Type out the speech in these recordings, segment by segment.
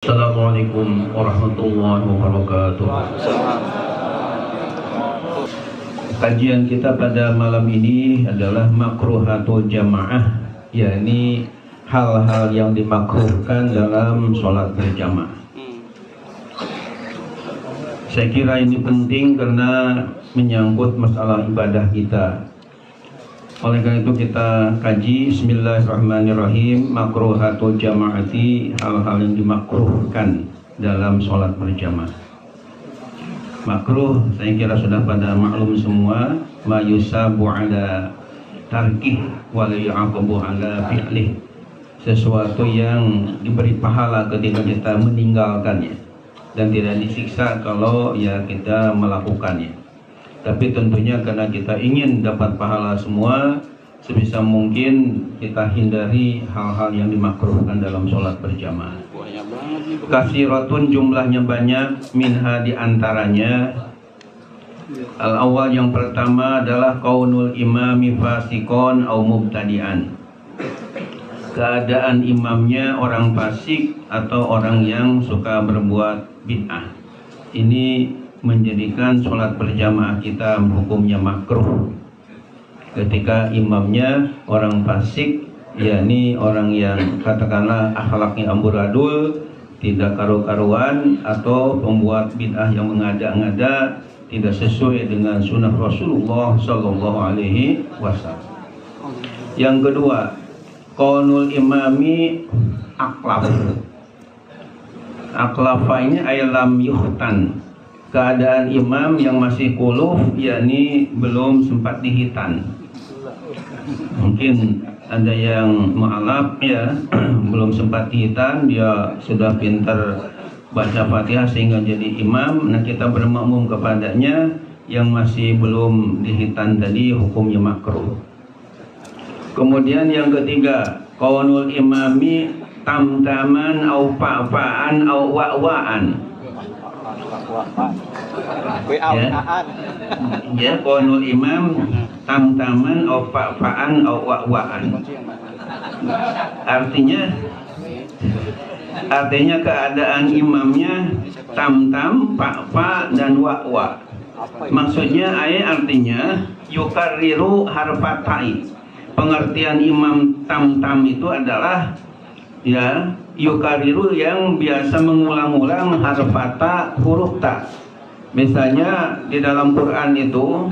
Assalamualaikum warahmatullahi wabarakatuh. Kajian kita pada malam ini adalah makruhatul jamaah, yakni hal-hal yang dimakruhkan dalam sholat berjamaah. Saya kira ini penting karena menyangkut masalah ibadah kita. Oleh karena itu kita kaji. Bismillahirrahmanirrahim. Makruhatul jamaati, hal-hal yang dimakruhkan dalam sholat berjamaah. Makruh saya kira sudah pada maklum semua. Ma yusabu ala tarkih wa la yu'aqabu ala fi'lih. Sesuatu yang diberi pahala ketika kita meninggalkannya dan tidak disiksa kalau ya kita melakukannya. Tapi tentunya karena kita ingin dapat pahala semua, sebisa mungkin kita hindari hal-hal yang dimakruhkan dalam sholat berjamaah. Kasiratun, jumlahnya banyak, minha diantaranya. Al-awwal, yang pertama adalah kaunul imami fasikon au mubtadi'an. Keadaan imamnya orang fasik atau orang yang suka berbuat bid'ah. Ini menjadikan sholat berjamaah kita hukumnya makruh ketika imamnya orang fasik, yakni orang yang katakanlah akhlaknya amburadul, tidak karu-karuan, atau pembuat bid'ah yang mengada-ngada, tidak sesuai dengan sunnah Rasulullah Sallallahu Alaihi Wasallam. Yang kedua, qaunul imami aklaf. Aklafa ini aylam yuhtan, keadaan imam yang masih kuluf, yakni belum sempat dihitan. Mungkin ada yang ma'alaf ya, belum sempat dihitan, dia sudah pintar baca Fatihah sehingga jadi imam. Nah, kita bermakmum kepadanya. Yang masih belum dihitan tadi hukumnya makruh. Kemudian yang ketiga, qaunul imami tamtaman au fa'fa'an au wa'wa'an. Ya, qaunul imam tamtaman au fa'fa'an au wa'wa'an. Artinya keadaan imamnya tamtam, fa'fa dan wa'wa. Maksudnya artinya yukarriru harfatai. Pengertian imam tamtam itu adalah ya yukariru, yang biasa mengulang-ulang harfata, huruf ta. Misalnya di dalam Quran itu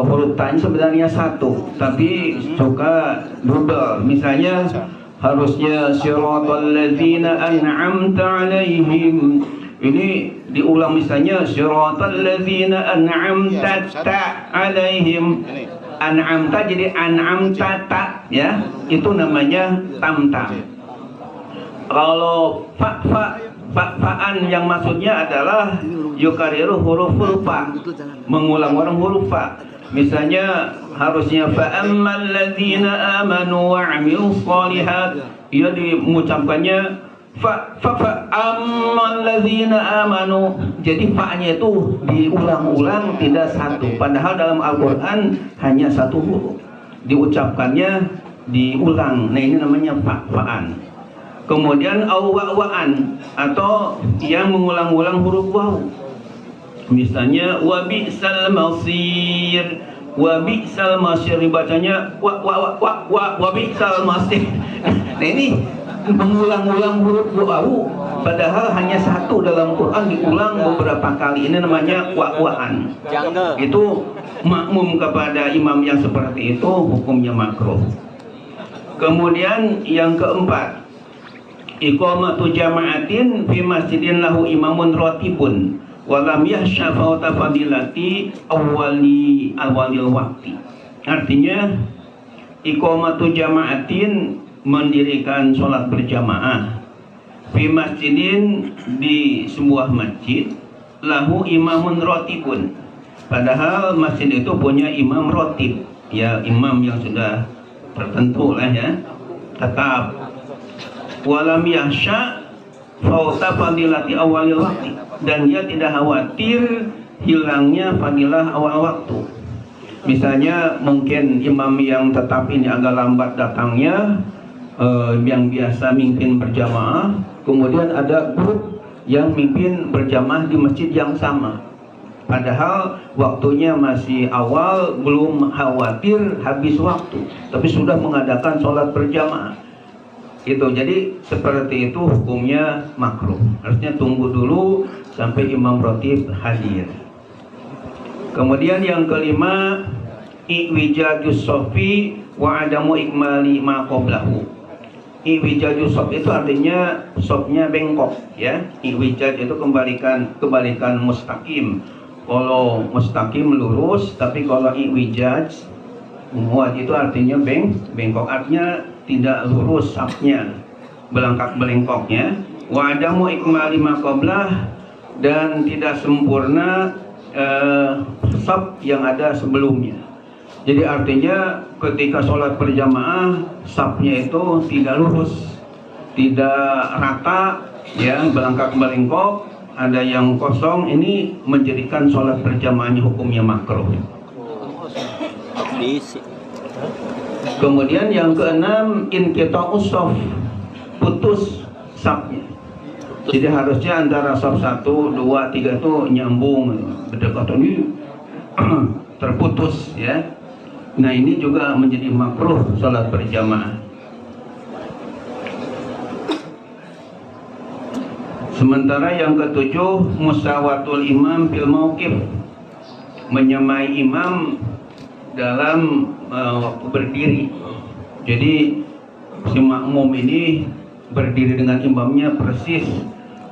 huruf ta sebenarnya satu, tapi suka double. Misalnya harusnya siratal ladzina an'amta alaihim, ini diulang misalnya siratal ladzina an'amta alaihim. An'amta jadi an'amta ta, ya, itu namanya tamtam. Kalau fa'fa'an yang maksudnya adalah yukariru huruf fa, mengulang-ulang huruf fa. Misalnya harusnya fa'ammal ladzina amanu wa 'amilus shalihat, ia mengucapkannya fa'ammal ladzina amanu. Jadi fa'nya itu diulang-ulang, tidak satu. Padahal dalam Al-Qur'an hanya satu huruf. Diucapkannya diulang. Nah, ini namanya fa'an. Kemudian awwa'an, atau yang mengulang-ulang huruf waw. Misalnya wa bi'sal masir, wa bi'sal masir dibacanya wa bi'sal masir. Nah, ini mengulang-ulang huruf waw, padahal hanya satu dalam Quran, diulang beberapa kali. Ini namanya wa'wa'an. Itu makmum kepada imam yang seperti itu hukumnya makruh. Kemudian yang keempat, iqamatu jama'atin fi masjidin lahu imamun ratibun wa lam yahsha fawta fadilati awalil waqti. Artinya iqamatu jama'atin, mendirikan sholat berjamaah, fi masjidin, di sebuah masjid, lahu imamun ratibun, padahal masjid itu punya imam ratib, ya, imam yang sudah tertentu lah ya, tetap. Walam yahsya fauta fadilati awalil waktu, dan dia tidak khawatir hilangnya fadilah awal waktu. Misalnya mungkin imam yang tetap ini agak lambat datangnya, yang biasa mimpin berjamaah, kemudian ada grup yang mimpin berjamaah di masjid yang sama. Padahal waktunya masih awal, belum khawatir habis waktu, tapi sudah mengadakan sholat berjamaah. Itu jadi seperti itu hukumnya makruh. Harusnya tunggu dulu sampai imam rotib hadir. Kemudian yang kelima, iwijadus sofi wa adamu ikmali ma qablahu. Iwijadus sof itu artinya sofnya bengkok, ya. Iwijad itu kebalikan mustaqim. Kalau mustaqim lurus, tapi kalau iwijad muat itu artinya bengkok, artinya tidak lurus safnya, belengkok-belengkoknya. Wa adamu ikmali ma qablah, dan tidak sempurna saf yang ada sebelumnya. Jadi artinya ketika sholat berjamaah safnya itu tidak lurus, tidak rata, ya, belengkak-belengkok, ada yang kosong. Ini menjadikan sholat berjamaahnya hukumnya makruh. Kemudian yang keenam, inqita'us shaf, putus safnya. Jadi harusnya antara saf 1, 2, 3 itu nyambung, berdekatan ini terputus, ya. Nah ini juga menjadi makruh sholat berjamaah. Sementara yang ketujuh, musawatul imam fil mauqif, menyamai imam dalam waktu berdiri. Jadi si makmum ini berdiri dengan imamnya persis,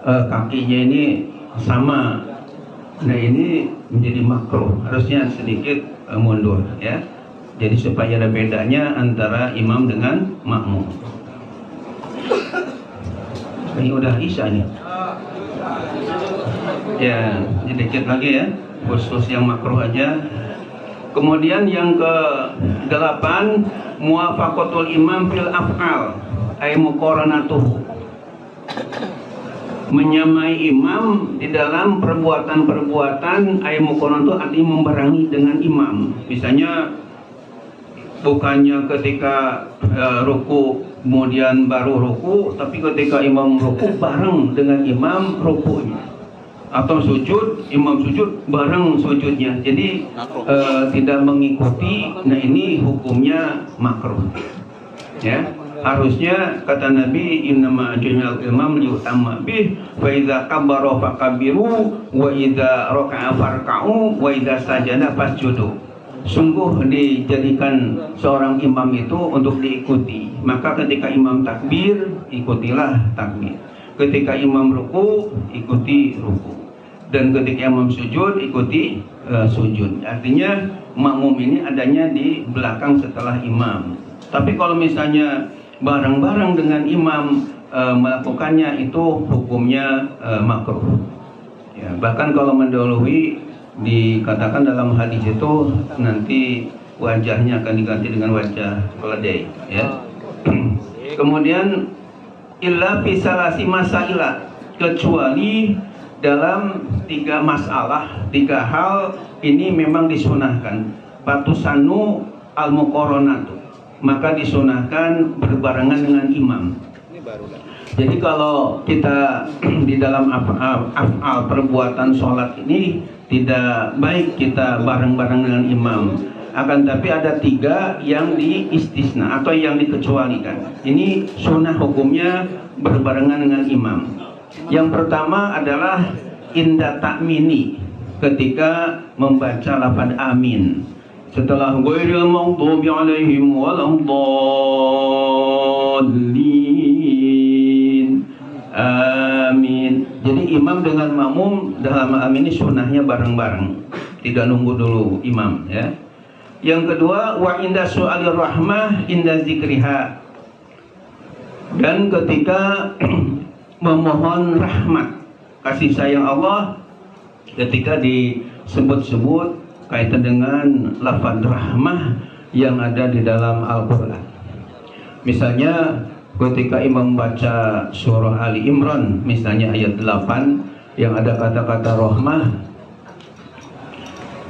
kakinya ini sama. Nah ini menjadi makruh, harusnya sedikit mundur, ya. Jadi supaya ada bedanya antara imam dengan makmum. Ini udah isya nih. Ya, sedikit lagi ya, khusus yang makruh aja. Kemudian yang ke-8, muwafaqatul imam fil af'al ay muqaranatuh, menyamai imam di dalam perbuatan-perbuatan. Ay muqaranatuh artinya membarengi dengan imam. Misalnya bukannya ketika ruku kemudian baru ruku, tapi ketika imam ruku bareng dengan imam rukunya, atau sujud, imam sujud bareng sujudnya. Jadi tidak mengikuti. Nah ini hukumnya makruh, ya. Harusnya kata Nabi, innama ju'ilal imam liyutamma bih, wa idza kabbara fakabbiru, wa idza raka'a farka'u, wa idza sajada fasjudu. Sungguh dijadikan seorang imam itu untuk diikuti. Maka ketika imam takbir, ikutilah takbir. Ketika imam ruku, ikuti ruku. Dan ketika imam sujud, ikuti sujud. Artinya makmum ini adanya di belakang setelah imam. Tapi kalau misalnya bareng-bareng dengan imam melakukannya, itu hukumnya makruh, ya. Bahkan kalau mendahului, dikatakan dalam hadis itu nanti wajahnya akan diganti dengan wajah keledai, ya. Kemudian illa fi salasi masailah, kecuali dalam 3 masalah, 3 hal ini memang disunahkan. Patusanu al-muqaranatu, maka disunahkan berbarengan dengan imam. Jadi kalau kita di dalam af'al perbuatan sholat ini tidak baik kita bareng-bareng dengan imam. Akan tapi ada 3 yang diistisna atau yang dikecualikan. Ini sunnah hukumnya berbarengan dengan imam. Yang pertama adalah inda ta'mini, ketika membaca lafaz amin. Setelah ghairil maghdubi alaihim waladdallin, amin. Jadi imam dengan makmum dalam amin ini sunnahnya bareng-bareng, tidak nunggu dulu imam, ya. Yang kedua, wa inda su'alir rahmah inda zikriha, dan ketika memohon rahmat, kasih sayang Allah, ketika disebut-sebut kaitan dengan lafaz rahmah yang ada di dalam Al-Quran. Misalnya ketika imam baca surah Ali Imran, misalnya ayat 8 yang ada kata-kata rahmah,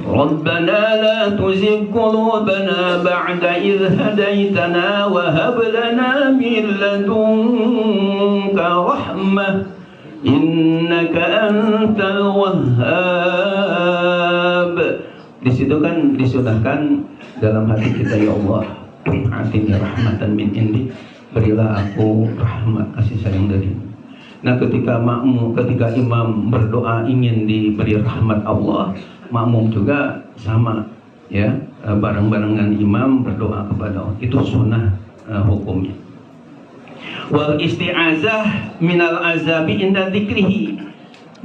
ربنا لا تزغ قلوبنا بعد إذ هديتنا وهب لنا من لدنك رحمة إنك أنت الوهاب. Di situ kan disunahkan dalam hati kita, ya Allah, atini rahmatan min indi, berilah aku rahmat kasih sayang darimu. Nah, ketika imam berdoa ingin diberi rahmat Allah, makmum juga sama, ya, bareng-barengan imam berdoa kepada Allah. Itu sunnah hukumnya. Wal isti'azah minal azabi inda dzikrihi,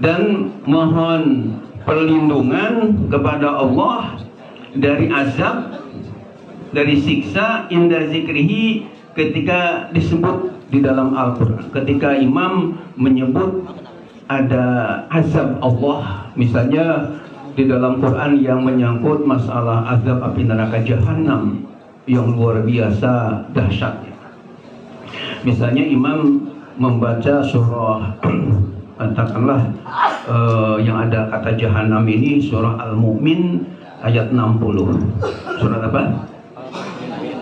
dan mohon perlindungan kepada Allah dari azab, dari siksa inda zikrihi, ketika disebut di dalam Al-Quran. Ketika imam menyebut ada azab Allah, misalnya di dalam Quran yang menyangkut masalah azab api neraka jahanam yang luar biasa dahsyatnya. Misalnya imam membaca surah katakanlah yang ada kata jahanam ini, surah Al-Mu'min ayat 60. Surah apa?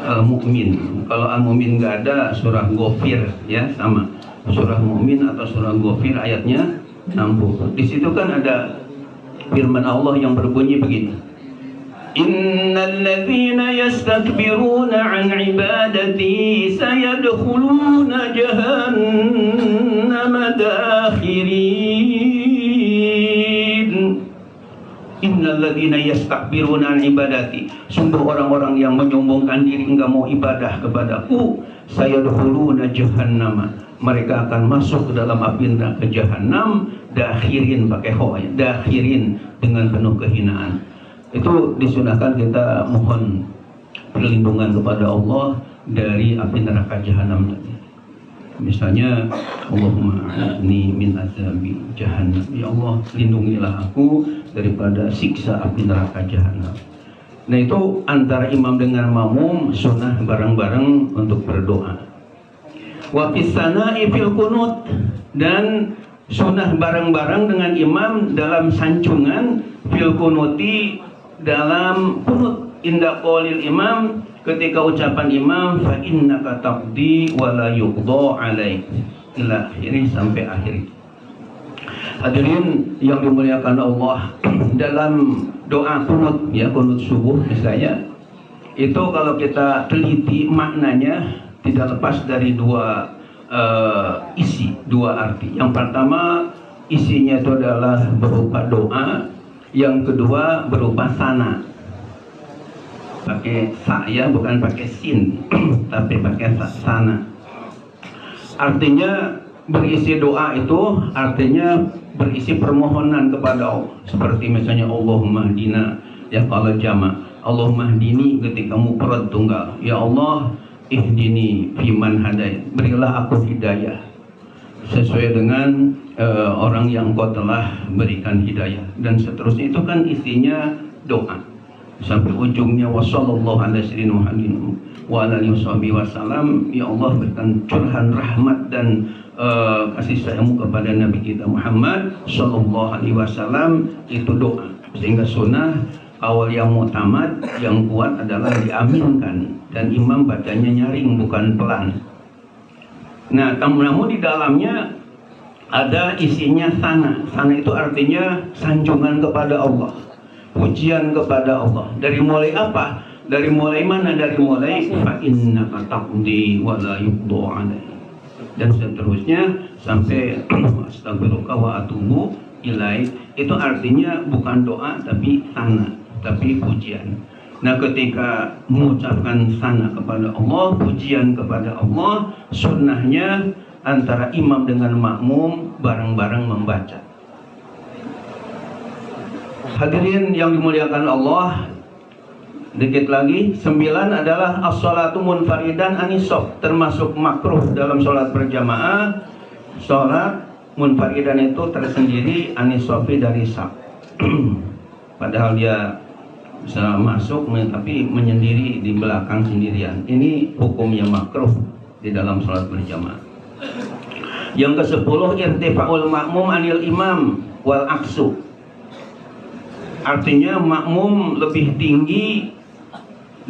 Al-Mu'min. Kalau Al-Mu'min nggak ada, surah Ghafir, ya, sama. Surah Mu'min atau surah Ghafir ayatnya 60. Di situ kan ada firman Allah yang berbunyi begini, Innal ladzina yastakbiruna an ibadati sayadkhuluna jahannama dakhirin. Innal ladzina yastakbiruna an ibadati, sungguh orang-orang yang menyombongkan diri enggak mau ibadah kepadaku, sayadkhuluna jahannama, mereka akan masuk ke dalam api neraka jahanam, dakhirin, pakai ho, ya, dakhirin, dengan penuh kehinaan. Itu disunahkan kita mohon perlindungan kepada Allah dari api neraka jahanam tadi. Misalnya, Allahumma a'idni min azabi jahannam, ya Allah, lindungilah aku daripada siksa api neraka jahanam. Nah, itu antara imam dengan makmum sunnah bareng-bareng untuk berdoa. Wa fisana'i fil qunut, dan sunnah bareng-bareng dengan imam dalam sanjungan fil qunuti, dalam qunut, inda qaulil imam, ketika ucapan imam, fa innaka taqdi wa la yuqda alaik, ila akhiri, sampai akhir. Hadirin yang dimuliakan Allah, dalam doa qunut, ya, qunut subuh misalnya, itu kalau kita teliti maknanya tidak lepas dari dua isi, dua arti. Yang pertama, isinya itu adalah berupa doa. Yang kedua berupa sana, pakai sa, ya, bukan pakai sin tapi pakai sana. Artinya berisi doa itu artinya berisi permohonan kepada Allah, seperti misalnya Allahumma hdina, ya, kalau jama' Allahumma hdini ketika mufrad tunggal, ya Allah ihdini fiman hadai, berilah aku hidayah sesuai dengan orang yang Engkau telah berikan hidayah, dan seterusnya. Itu kan isinya doa sampai ujungnya wassallallahu ala sayyidina Muhammadin wa ala alihi wasallam, ya Allah berikan curhan rahmat dan kasih sayangmu kepada Nabi kita Muhammad sallallahu alaihi wasallam. Itu doa, sehingga sunnah awal yang mutamad, yang kuat adalah diaminkan, dan imam bacanya nyaring, bukan pelan. Nah, namun di dalamnya ada isinya sana. Sana itu artinya sanjungan kepada Allah, pujian kepada Allah. Dari mulai apa? Dari mulai mana? Dari mulai fa innaka taqdi wa la yuqda alaik, dan seterusnya sampai astagfiruka wa atubu ilaik. Itu artinya bukan doa tapi sana, tapi pujian. Nah, ketika mengucapkan sana kepada Allah, pujian kepada Allah, sunnahnya antara imam dengan makmum bareng-bareng membaca. Hadirin yang dimuliakan Allah, dikit lagi, 9 adalah as-sholatu munfaridan anisof, termasuk makruh dalam sholat berjamaah. Sholat munfaridan itu tersendiri, anisofi dari saf. Padahal dia bisa masuk tapi menyendiri di belakang sendirian. Ini hukumnya makruh di dalam sholat berjamaah. Yang ke-10, irtifa'ul makmum anil imam wal aksu. artinya makmum lebih tinggi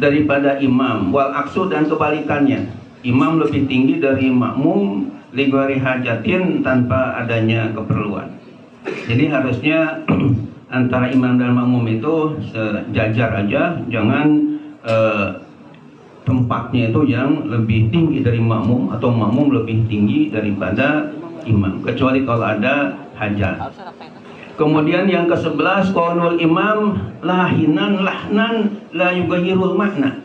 daripada imam. Wal aksu, dan kebalikannya, imam lebih tinggi dari makmum ligori hajatin, tanpa adanya keperluan. Jadi harusnya antara imam dan makmum itu sejajar aja, jangan tempatnya itu yang lebih tinggi dari makmum atau makmum lebih tinggi daripada imam, kecuali kalau ada hajat. Kemudian yang ke-11, qaulul imam lahinan lahnan la yughayyirul makna.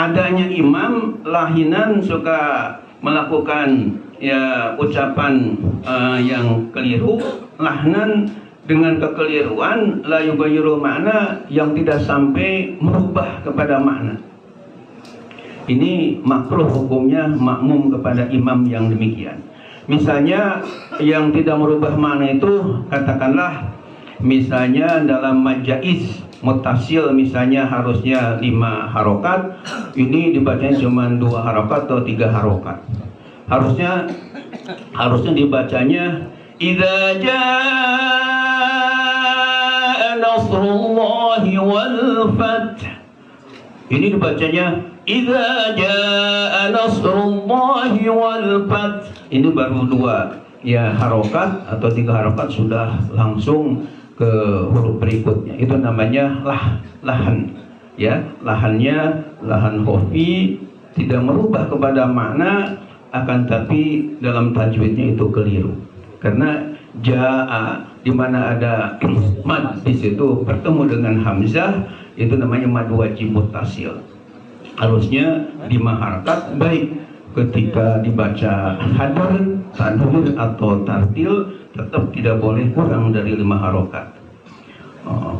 Adanya imam lahinan suka melakukan ya ucapan yang keliru, lahnan dengan kekeliruan, la yughayyirul makna, yang tidak sampai merubah kepada makna. Ini makruh hukumnya makmum kepada imam yang demikian. Misalnya yang tidak merubah makna itu, katakanlah misalnya dalam majais mutasil, misalnya harusnya 5 harokat, ini dibacanya cuma 2 harokat atau 3 harokat. Harusnya dibacanya idza jaa nasrullahi wal fath. Ini dibacanya idza jaa nasrullahi wal fath. Ini baru 2 ya harokat atau 3 harokat sudah langsung ke huruf berikutnya. Itu namanya lahan. Ya, lahannya lahan khofi, tidak merubah kepada makna, akan tapi dalam tajwidnya itu keliru. Karena jaa di mana ada mad di situ bertemu dengan hamzah, itu namanya mad wajib muttasil. Harusnya 5 harakat, baik ketika dibaca hadar, tanwir atau tartil, tetap tidak boleh kurang dari 5 harokat.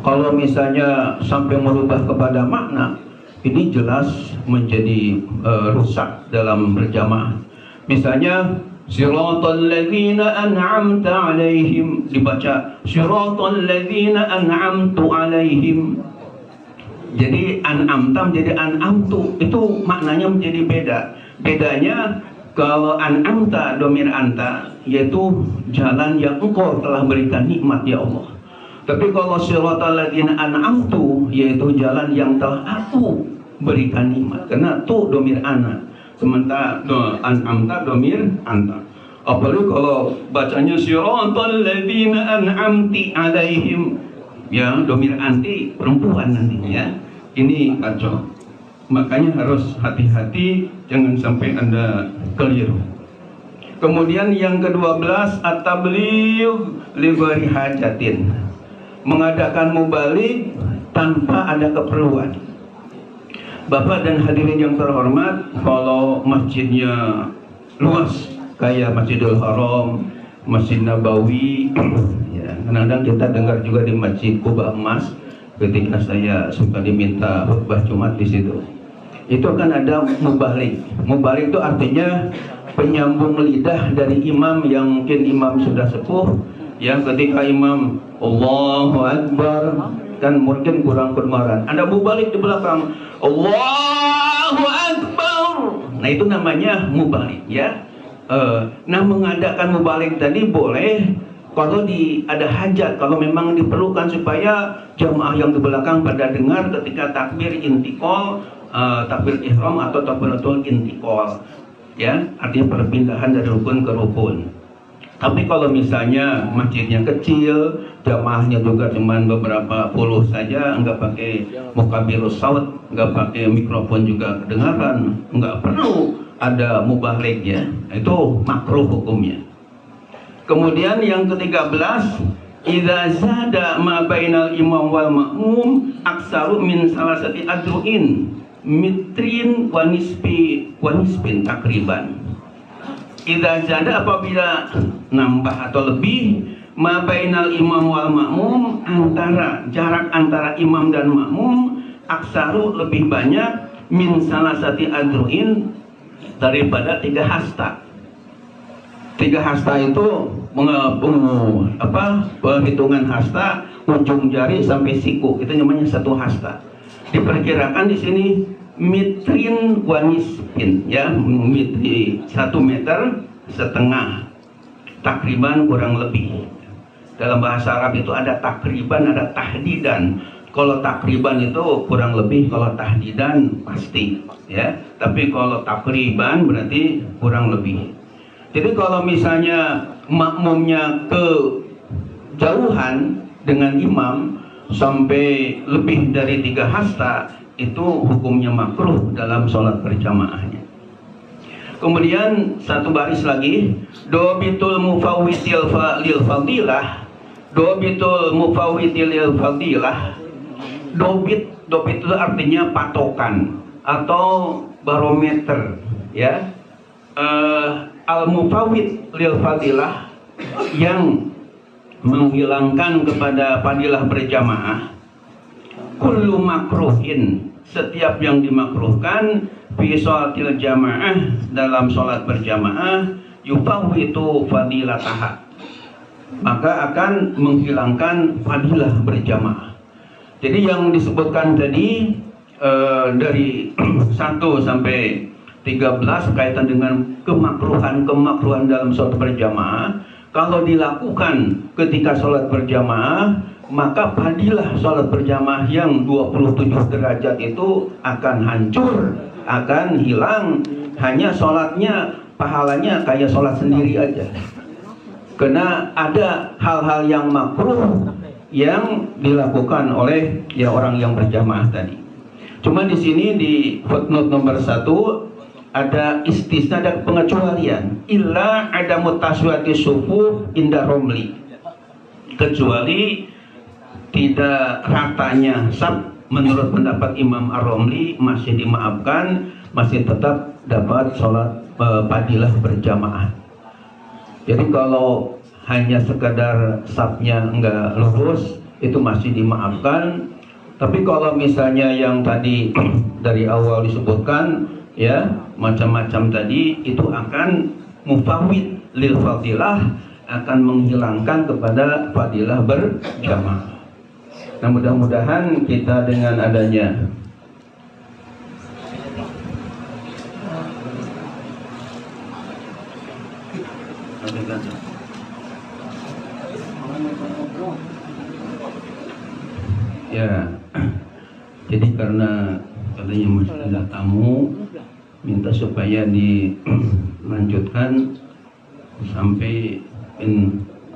Kalau misalnya sampai merubah kepada makna, ini jelas menjadi rusak dalam berjamaah. Misalnya siratal ladzina an'amta alaihim, dibaca siratal ladzina an'amtu alaihim. Jadi an'amta menjadi an'amtu, itu maknanya menjadi beda. Bedanya kalau an'amta domir anta, yaitu jalan yang engkau telah berikan nikmat ya Allah. Tapi kalau siratal ladzina an'amtu, yaitu jalan yang telah aku berikan nikmat. Karena tu domir ana, sementara an'amta domir anta. Apalagi kalau bacanya siratal ladzina an'amti alaihim, ya domir anti perempuan nantinya. Ini kacau. Makanya harus hati-hati, jangan sampai Anda keliru. Kemudian yang ke-12, at-tabligh li ghairi hajatin, mengadakan mubalik tanpa ada keperluan. Bapak dan hadirin yang terhormat, kalau masjidnya luas kayak Masjidil Haram, Masjid Nabawi, ya, kadang-kadang kita dengar juga di Masjid Kuba Emas, ketika saya suka diminta khutbah Jumat di situ. Itu akan ada mubalik. Mubalik itu artinya penyambung lidah dari imam yang mungkin imam sudah sepuh, yang ketika imam Allahu Akbar kan mungkin kurang kedengaran, ada mubalik di belakang Allahu Akbar. Nah itu namanya mubalik ya. Nah mengadakan mubalik tadi boleh kalau ada hajat, kalau memang diperlukan supaya jamaah yang di belakang pada dengar ketika takbir intikal, takbir ihram atau takbiratul intikal, ya, artinya perpindahan dari rukun ke rukun. Tapi kalau misalnya masjidnya kecil, jamaahnya juga cuma beberapa puluh saja, nggak pakai mukabirus saut, nggak pakai mikrofon juga kedengaran, nggak perlu ada mubalik ya, itu makruh hukumnya. Kemudian yang ke-13, idza zada ma bainal imam wal ma'mum aksaru min salasati adru'in mitrin wa nisbin takriban. Idza zada, apabila nambah atau lebih, ma bainal imam wal ma'mum, antara jarak antara imam dan makmum, aksaru lebih banyak, min salasati adru'in, daripada 3 hasta. 3 hasta itu perhitungan hasta, ujung jari sampai siku, itu namanya 1 hasta. Diperkirakan di sini mitrin wanisbin, ya, mitri 1,5 meter, takriban kurang lebih. Dalam bahasa Arab itu ada takriban, ada tahdidan. Kalau takriban itu kurang lebih, kalau tahdidan pasti, ya. Tapi kalau takriban berarti kurang lebih. Jadi kalau misalnya makmumnya kejauhan dengan imam sampai lebih dari 3 hasta, itu hukumnya makruh dalam sholat berjamaahnya. Kemudian satu baris lagi, dobitul mufawwitil lil fadilah, dobitul mufawwitil lil fadilah. Dobit itu artinya patokan atau barometer, ya. Al-mufawwid lil fadilah, yang menghilangkan kepada fadilah berjamaah. Kullu makruhin, setiap yang dimakruhkan fi sholatil jamaah, dalam sholat berjamaah, yufawwitu fadilataha, maka akan menghilangkan fadilah berjamaah. Jadi yang disebutkan tadi dari 1 sampai 13 kaitan dengan kemakruhan dalam sholat berjamaah, kalau dilakukan ketika sholat berjamaah, maka fadilah sholat berjamaah yang 27 derajat itu akan hancur, akan hilang. Hanya sholatnya, pahalanya kayak sholat sendiri aja. Karena ada hal-hal yang makruh yang dilakukan oleh ya orang yang berjamaah tadi. Cuma di sini di footnote nomor 1 ada istisna, ada pengecualian. Illa ada mutaswati sufu inda romli, kecuali tidak ratanya sab menurut pendapat Imam Ar-Romli masih dimaafkan, masih tetap dapat sholat fadilah berjamaah. Jadi kalau hanya sekadar sabnya enggak lurus, itu masih dimaafkan. Tapi kalau misalnya yang tadi dari awal disebutkan, ya, macam-macam tadi, itu akan mufawwid lil fadilah, akan menghilangkan kepada fadilah berjamaah. Nah, mudah-mudahan kita dengan adanya ya, jadi karena katanya masih ada tamu, minta supaya dilanjutkan sampai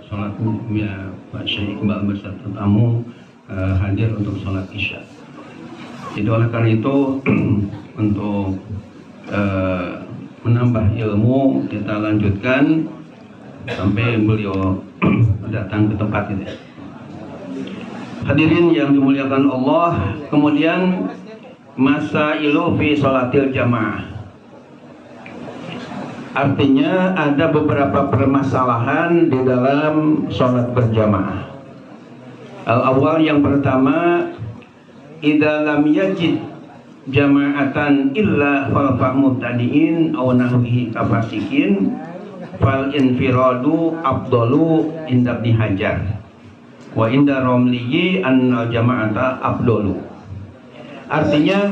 sholatnya Pak Syekh Iqbal beserta tamu hadir untuk sholat isya. Jadi oleh karena itu untuk menambah ilmu, kita lanjutkan sampai beliau datang ke tempat ini. Hadirin yang dimuliakan Allah, kemudian masailu fi sholatil jamaah, artinya ada beberapa permasalahan di dalam sholat berjamaah. Al-awwal, yang pertama, idza lam yajid jama'atan illa khalfa mubtadi'in aw nahwihi kafasikin fal infiradu afdalu inda Ibnu Hajar wa inda Romliyi annal jama'ata afdalu. Artinya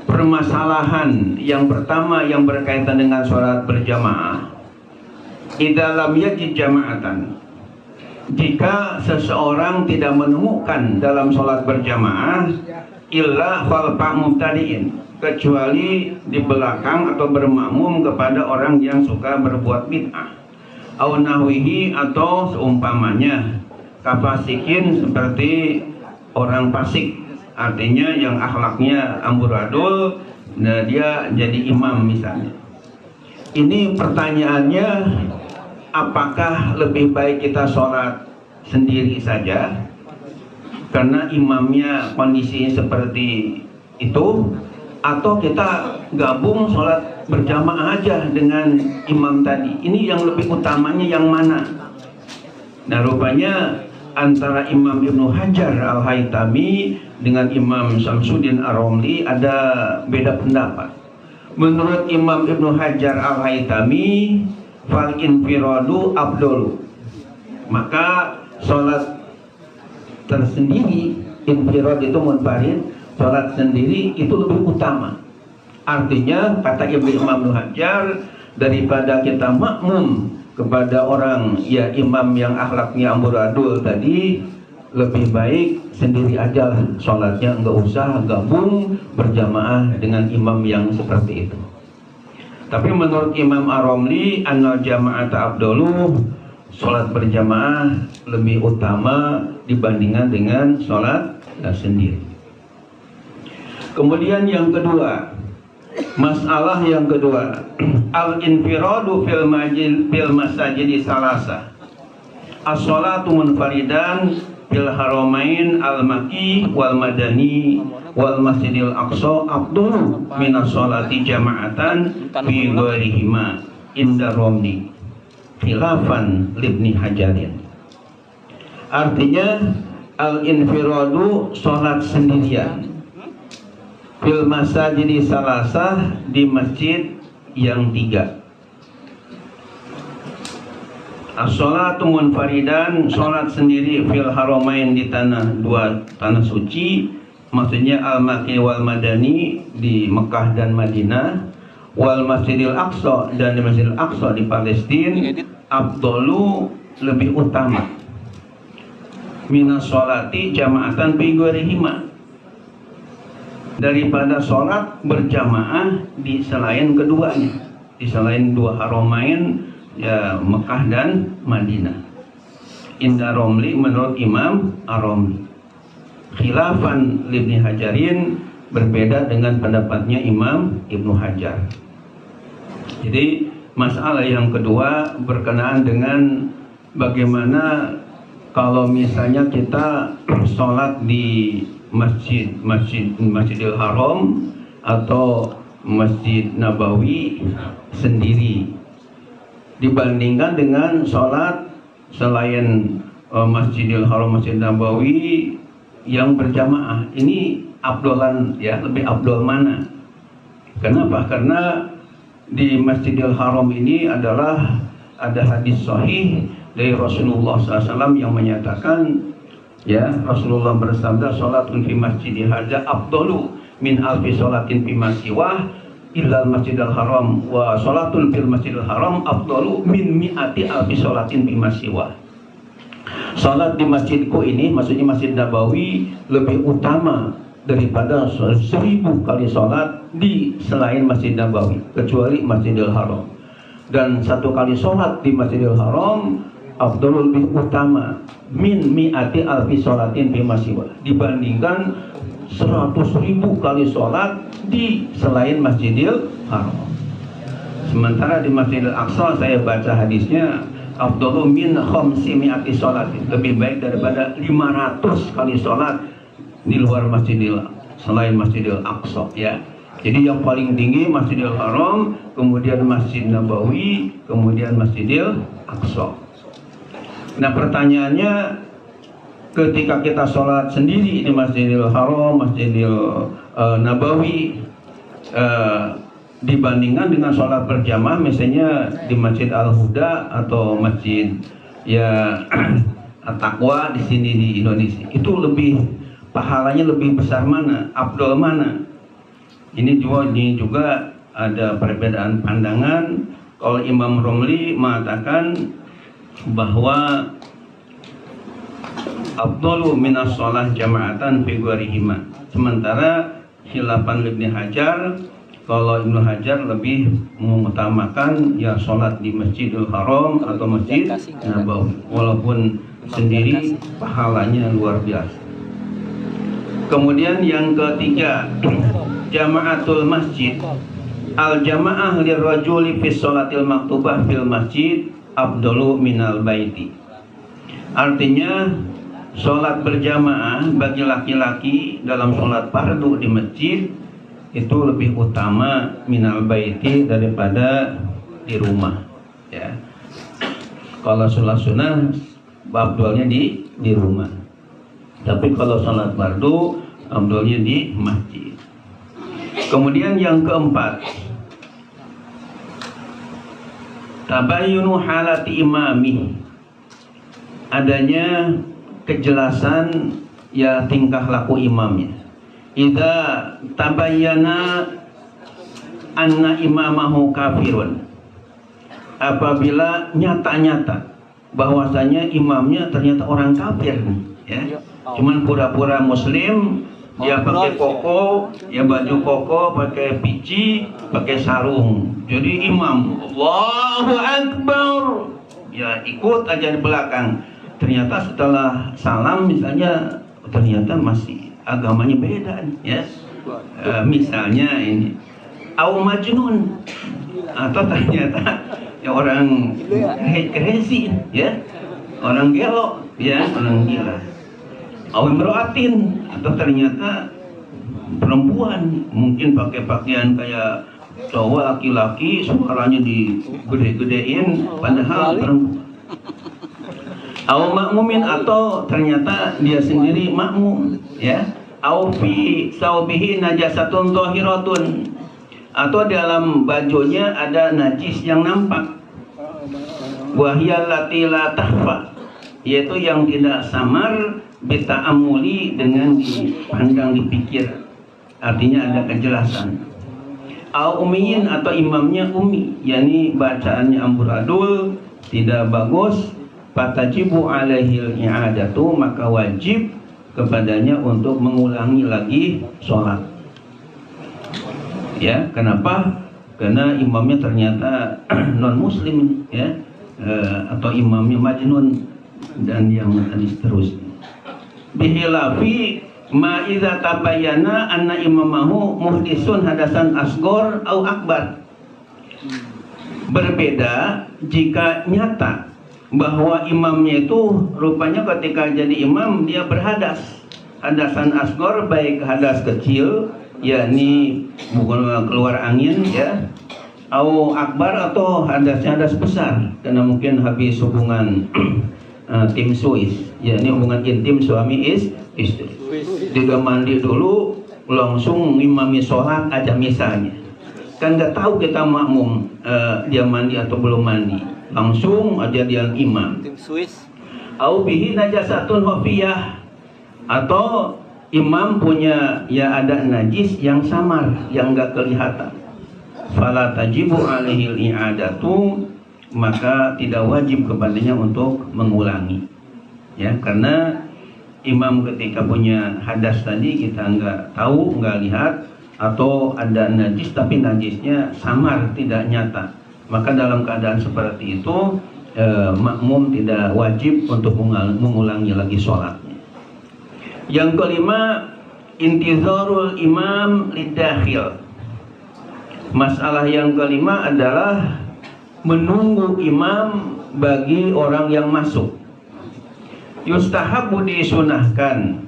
permasalahan yang pertama yang berkaitan dengan sholat berjamaah, idza lam yajid jama'atan, jika seseorang tidak menemukan dalam sholat berjamaah illa khalfa mubtadi'in, kecuali di belakang atau bermakmum kepada orang yang suka berbuat bid'ah, au nahwihi, atau seumpamanya, kafasikin, seperti orang fasik, artinya yang akhlaknya amburadul, nah dia jadi imam misalnya. Ini pertanyaannya, apakah lebih baik kita sholat sendiri saja karena imamnya kondisinya seperti itu, atau kita gabung sholat berjamaah aja dengan imam tadi? Ini yang lebih utamanya yang mana? Nah, rupanya antara Imam Ibnu Hajar Al-Haytami dengan Imam Syamsuddin Ar-Romli ada beda pendapat. Menurut Imam Ibnu Hajar Al-Haytami, fal infiradu afdalu, maka sholat tersendiri, infirad itu munfarid, sholat sendiri itu lebih utama. Artinya kata Imam Ibnu Hajar, daripada kita makmum kepada orang ya imam yang akhlaknya amburadul tadi, lebih baik sendiri aja lah sholatnya, nggak usah gabung berjamaah dengan imam yang seperti itu. Tapi menurut Imam Ar-Romli, annal jama'ata abdolu, sholat berjamaah lebih utama dibandingkan dengan sholat sendiri. Kemudian yang kedua, masalah yang kedua, al-infiradu fil masajidi salasa, as-sholatu munfaridan fil haramain al-maki wal madani wal masjidil aqsa afdalu minas sholati jama'atan fi ghairihima inda Romli khilafan libni Hajarin. Artinya al-infiradu sholat sendirian fil masajidi salasah di masjid yang 3. As-sholatu munfaridan, sholat sendiri fil haramain di dua tanah suci, maksudnya al-Maki wal Madani di Mekah dan Madinah, wal Masjidil Aqsa dan di Masjidil Aqsa di Palestina, afdalu lebih utama minas sholati jama'atan fi ghairihima, daripada sholat berjamaah di selain keduanya, di selain dua haramain ya Mekah dan Madinah. Inda Romli, menurut Imam Ar-Romli, khilafan libni Hajarin, berbeda dengan pendapatnya Imam Ibnu Hajar. Jadi masalah yang kedua berkenaan dengan bagaimana kalau misalnya kita sholat di Masjidil Haram atau Masjid Nabawi sendiri dibandingkan dengan sholat selain Masjidil Haram, Masjid Nabawi yang berjamaah. Ini abdolan ya, lebih abdol mana? Kenapa? Karena di Masjidil Haram ini adalah ada hadis sahih dari Rasulullah SAW yang menyatakan ya, Rasulullah bersabda, sholatun fi masjidi hadza afdalu min alfi sholatin fi masiwah illal masjidil haram, wa sholatun fil masjidil haram afdalu min mi'ati alfi sholatin fi masiwah. Sholat di masjidku ini, maksudnya Masjid Nabawi, lebih utama daripada 1000 kali sholat di selain Masjid Nabawi, kecuali Masjidil Haram. Dan 1 kali sholat di Masjidil Haram afdalul, lebih utama min mi'ati alfi sholatin fi masiwah, dibandingkan 100.000 kali sholat di selain Masjidil Haram. Sementara di Masjidil Aqsa saya baca hadisnya afdalu min khamsi mi'ati sholatin, lebih baik daripada 500 kali sholat di luar selain Masjidil Aqsa ya. Jadi yang paling tinggi Masjidil Haram, kemudian Masjid Nabawi, kemudian Masjidil Aqsa. Nah pertanyaannya, ketika kita sholat sendiri di Masjidil Haram, Masjidil Nabawi, dibandingkan dengan sholat berjamaah misalnya di Masjid Al-Huda atau Masjid ya At-Taqwa di sini di Indonesia, itu lebih pahalanya lebih besar mana, afdol mana? Ini juga ada perbedaan pandangan. Kalau Imam Romli mengatakan bahwa afdalu minas sholah jama'atan fi ghairihima, sementara khilafan Ibnu Hajar, kalau Ibnu Hajar lebih mengutamakan ya sholat di Masjidil Haram atau Masjid Nabawi, walaupun sendiri pahalanya luar biasa. Kemudian yang ketiga, jama'atul masjid, al jamaah lirrajuli fi sholatil maktubah fil masjid afdalu minal baiti. Artinya sholat berjamaah bagi laki-laki dalam sholat fardu di masjid itu lebih utama minal baiti daripada di rumah ya. Kalau sholat sunnah afdalnya di rumah, tapi kalau sholat fardu afdalnya di masjid. Kemudian yang keempat, tabayyunu halati imami, adanya kejelasan ya tingkah laku imamnya. Idza tabayyana anna imamahu kafirun, apabila nyata-nyata bahwasanya imamnya ternyata orang kafir nih, ya. Cuman pura-pura muslim, dia pakai koko, ya baju koko, pakai pici, pakai sarung. Jadi imam, Allahu Akbar, ya ikut aja di belakang. Ternyata setelah salam misalnya, ternyata masih agamanya beda nih, ya. Misalnya ini, au majnun, atau ternyata ya orang crazy, ya, orang gelo, ya, orang gila. Awimroatin, atau ternyata perempuan, mungkin pakai pakaian kayak cowok laki-laki, suaranya digede-gedein, padahal perempuan. Aw makmumin, atau ternyata dia sendiri makmum, ya. Aw fi saubihi najasatun zahiratun, atau dalam bajunya ada najis yang nampak. Wahiyal lati la tahfa, yaitu yang tidak samar, bita'amuli, dengan dipandang, dipikir, artinya ada kejelasan. Au ummiyin, atau imamnya ummi, yakni bacaannya amburadul, tidak bagus. Fatajibu alaihil i'adatu, maka wajib kepadanya untuk mengulangi lagi sholat. Ya, kenapa? Karena imamnya ternyata non muslim, ya, atau imamnya majnun dan yang tadi seterusnya. Bihilafi ma idza tabayyana anna imamahu muhdisun hadasan asghar au akbar. Berbeda jika nyata bahwa imamnya itu rupanya ketika jadi imam dia berhadas, hadasan asghar, baik hadas kecil yakni bukan keluar angin, ya, au akbar, atau hadasnya hadas besar karena mungkin habis hubungan tim Swiss, ya, ini hubungan intim suami istri. Dia mandi dulu, langsung ngimami sholat aja misalnya. Kan nggak tahu kita makmum dia mandi atau belum mandi, langsung aja dia imam. Tim Swiss. Au bihi najasatun khafiyah, atau imam punya ya ada najis yang samar, yang nggak kelihatan. Fala tajibu alaihil i'adatu, maka tidak wajib kepadanya untuk mengulangi, ya, karena imam ketika punya hadas tadi kita nggak tahu, nggak lihat, atau ada najis tapi najisnya samar, tidak nyata, maka dalam keadaan seperti itu makmum tidak wajib untuk mengulangi lagi sholatnya. Yang kelima, intizarul imam lidakhil. Masalah yang kelima adalah menunggu imam bagi orang yang masuk. Yustahabu, disunahkan,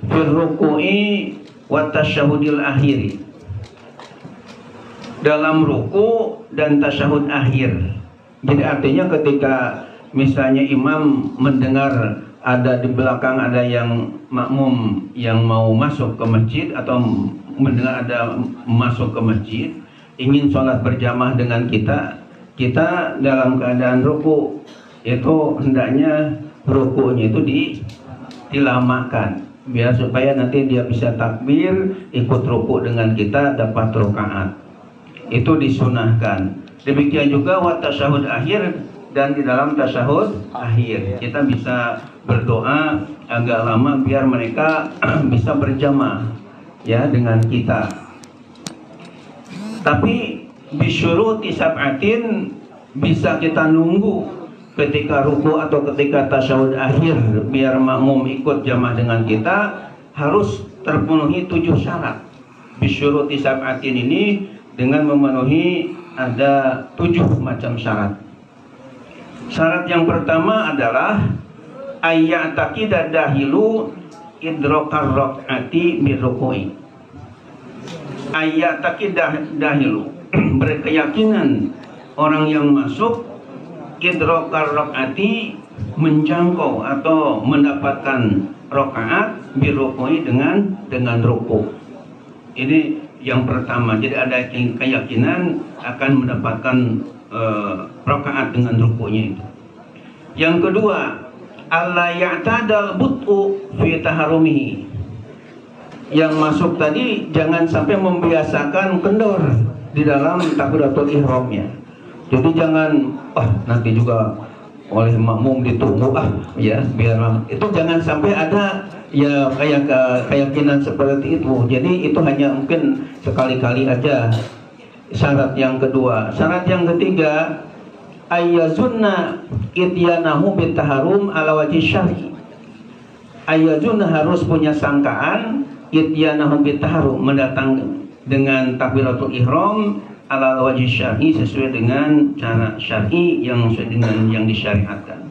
fir ruku'i wa tasyahudil akhiri, dalam ruku dan tasyahud akhir. Jadi artinya ketika misalnya imam mendengar ada di belakang ada yang makmum yang mau masuk ke masjid, atau mendengar ada masuk ke masjid ingin sholat berjamaah dengan kita dalam keadaan ruku, itu hendaknya rukunya itu dilamakan, biar supaya nanti dia bisa takbir ikut ruku dengan kita, dapat rakaat. Itu disunahkan. Demikian juga wa tasyahud akhir, dan di dalam tasyahud akhir kita bisa berdoa agak lama biar mereka bisa berjamaah, ya, dengan kita. Tapi bisyuruti sab'atin, bisa kita nunggu ketika ruku atau ketika tasyahud akhir biar makmum ikut jamaah dengan kita, harus terpenuhi 7 syarat. Bisyuruti sab'atin ini dengan memenuhi ada 7 macam syarat. Syarat yang pertama adalah ayya'taqida dahilu idrakar rak'ati birruku'i. Ayya'taqida dahilu, berkeyakinan orang yang masuk, idrakar rak'ati, menjangkau atau mendapatkan rakaat, birruku'i, dengan ruku. Ini yang pertama. Jadi ada keyakinan akan mendapatkan rakaat dengan rukunya itu. Yang kedua, alla ya'tadal but'u fi taharumihi. Yang masuk tadi jangan sampai membiasakan kendor di dalam takbiratul ihramnya. Jadi jangan nanti juga oleh makmum ditunggu ya biar itu, jangan sampai ada ya kayak keyakinan seperti itu. Jadi itu hanya mungkin sekali-kali aja. Syarat yang kedua. Syarat yang ketiga, ayyazunna ityanahu bitaharum ala wajhi syar'i. Ayyazunna harus punya sangkaan ityanahu bitaharum, mendatang dengan takbiratul ihram ala wajhi syar'i, sesuai dengan cara syar'i yang sesuai dengan yang disyariatkan.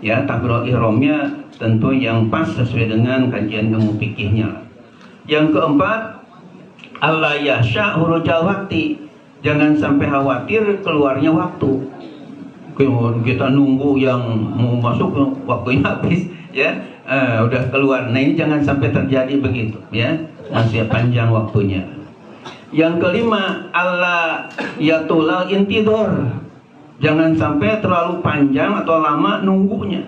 Ya, takbiratul ihramnya tentu yang pas sesuai dengan kajian ilmu fikihnya. Yang keempat, alla yahsya hurujal waktu. Jangan sampai khawatir keluarnya waktu. Kita nunggu yang mau masuk waktunya habis ya, udah keluar. Nah, ini jangan sampai terjadi begitu ya, masih panjang waktunya. Yang kelima, alla yatulal intidor. Jangan sampai terlalu panjang atau lama nunggunya.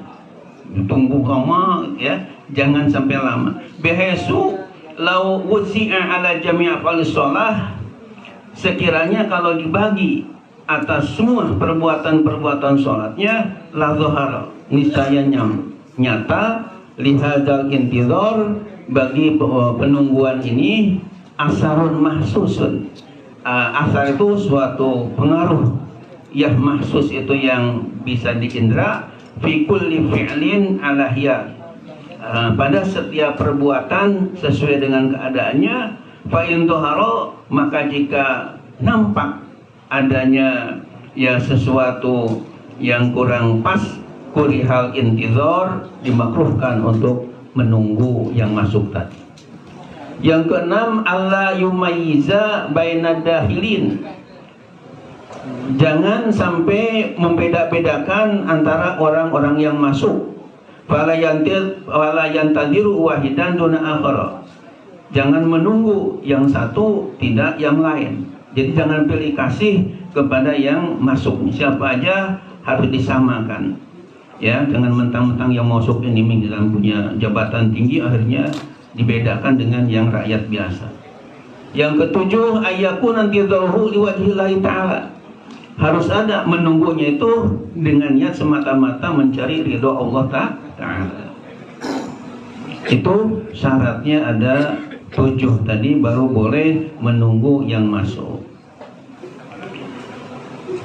Tunggu lama ya, jangan sampai lama. Bihaitsu law wusi'a ala jami'a falis shalah, sekiranya kalau dibagi atas semua perbuatan-perbuatan sholatnya, la zahara, niscaya nyata lihadzal intidor, bagi penungguan ini asarun mahsusun. Asar itu suatu pengaruh ya, mahsus itu yang bisa diindra, fi kulli fi'lin ala hiya, pada setiap perbuatan sesuai dengan keadaannya. Fa in tuharo, maka jika nampak adanya ya sesuatu yang kurang pas, kurihal intizor, dimakruhkan untuk menunggu yang masuk tadi. Yang keenam, alla yumayyiza bainad dahilin. Jangan sampai membeda-bedakan antara orang-orang yang masuk. Fala yantadiru wahidan duna akhara. Jangan menunggu yang satu tidak yang lain. Jadi jangan pilih kasih kepada yang masuk. Siapa aja harus disamakan. Ya, dengan mentang-mentang yang masuk ini dalam punya jabatan tinggi, akhirnya dibedakan dengan yang rakyat biasa. Yang ketujuh, ayyakun antidharuhu liwajhillahi ta'ala. Harus ada menunggunya itu dengan niat semata-mata mencari ridho Allah Ta'ala. Itu syaratnya ada 7 tadi, baru boleh menunggu yang masuk.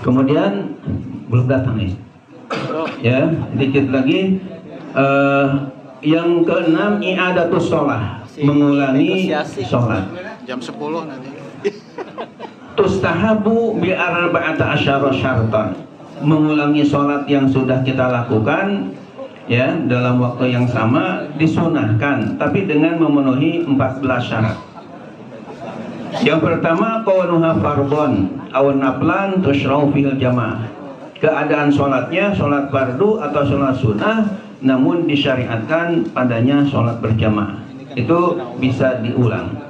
Kemudian belum datang nih. Ya, dikit lagi. Yang keenam, i'adatus sholah, mengulangi sholat. Jam 10 nanti. Tustahabu bi arba'ata asyara syartan, mengulangi sholat yang sudah kita lakukan ya dalam waktu yang sama disunahkan, tapi dengan memenuhi 14 syarat. Yang pertama, kaunuha fardhon aw naflan tusyra'u fil jamaah. Keadaan sholatnya sholat fardu atau sholat sunnah, namun disyariatkan padanya sholat berjamaah. Itu bisa diulang.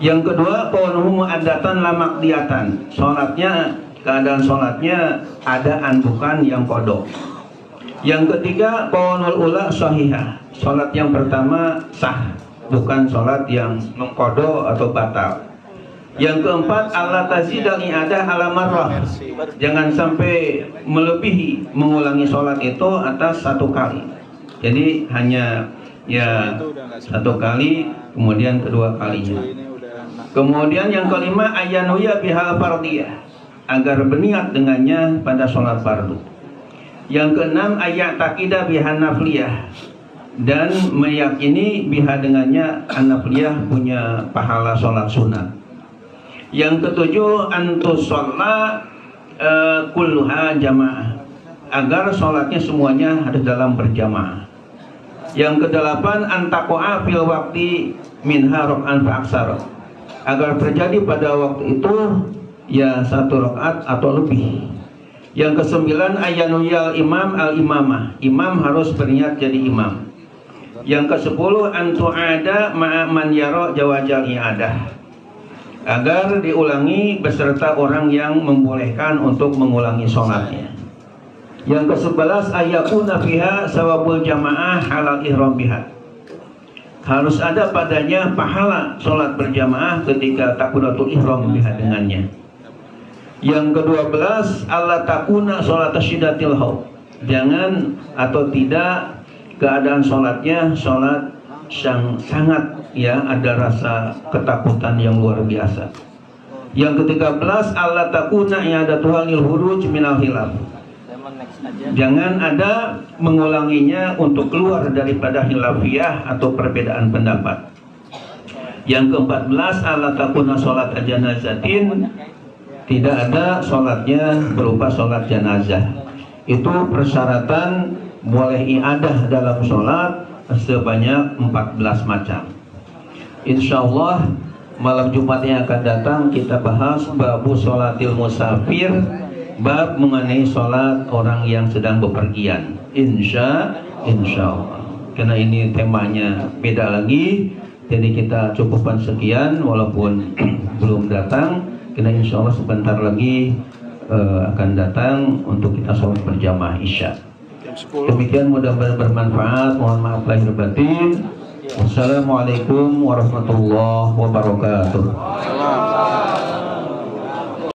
Yang kedua, kaunuhu mu'addatan la maqdiyatan. Sholatnya, keadaan sholatnya adaan bukan yang qada. Yang ketiga, qaulul ula sahihah. Salat yang pertama sah, bukan salat yang qada atau batal. Yang keempat, alla tazidal i'adah ala marrah. Jangan sampai melebihi mengulangi salat itu atas 1 kali. Jadi hanya ya 1 kali, kemudian kedua kalinya. Kemudian yang kelima, ayanuya bihal fardiyah, agar berniat dengannya pada salat fardu. Yang keenam, ayat takidah biha nafliyah, dan meyakini biha dengannya an-nafliyah punya pahala sholat sunat. Yang ketujuh, antus sholat kulluha jamaah, agar sholatnya semuanya harus dalam berjamaah. Yang kedelapan, antakoa fil wakti minha rok'an fa'aksar, agar terjadi pada waktu itu ya 1 rakaat atau lebih. Yang kesembilan, ayanuyal imam al-imamah, imam harus berniat jadi imam. Yang ke-10, antu'ada ma'aman yaro jawajal i'adah, agar diulangi beserta orang yang membolehkan untuk mengulangi sholatnya. Yang ke-11, ayakuna fiha sawabul jamaah halal ihram biha, harus ada padanya pahala sholat berjamaah ketika takbiratul ihram biha dengannya. Yang ke-12, Allah takuna sholat syidatil haud. Jangan atau tidak keadaan sholatnya sholat yang sangat ya ada rasa ketakutan yang luar biasa. Yang ke-13, Allah takuna i'adatuha lil huruj minal khilaf. Jangan ada mengulanginya untuk keluar daripada khilafiyah atau perbedaan pendapat. Yang ke-14, Allah takuna sholat janazatin. Tidak ada sholatnya berupa sholat jenazah. Itu persyaratan boleh iadah dalam sholat sebanyak 14 macam. Insya Allah malam Jumat yang akan datang kita bahas babu sholatil musafir, bab mengenai sholat orang yang sedang bepergian. Insya Allah. Karena ini temanya beda lagi, jadi kita cukupkan sekian walaupun belum datang. Karena insya Allah sebentar lagi akan datang untuk kita sholat berjamaah isya. Demikian, mudah-mudahan bermanfaat. Mohon maaf lahir batin. Wassalamualaikum warahmatullahi wabarakatuh.